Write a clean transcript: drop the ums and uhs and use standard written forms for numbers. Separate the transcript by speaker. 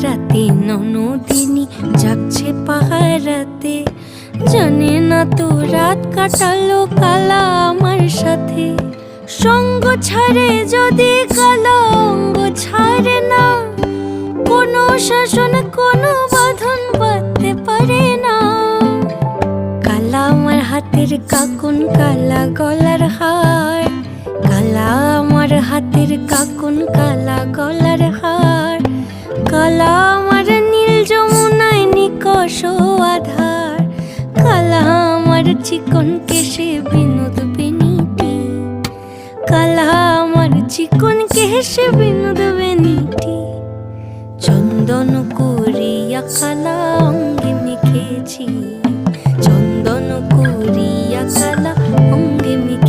Speaker 1: রাতে ননদিনী যাচ্ছে পাহারাতে, জানে না তো রাত কাটালো কালা আমার সাথে। সঙ্গ ছাড়ে যদি কালা অঙ্গ ছাড়ে না, কোনো শাসন কোনো বাঁধন বাঁধতে পারে না। কালা আমার হাতের কাকুন কালা গলার হার, কালা আমার হাতের কাকুন কালা গলার হার। কালা আমার নীল যমুনায় নিকষ আধার, কালা আমার চিকন কেশে বিনোদ বেনিটি, কালা আমার চিকন কেশে বিনোদ বেনিটি। চন্দন করিয়া কালা অঙ্গে মেখেছি, চন্দন করিয়া কালা অঙ্গে মেখেছি।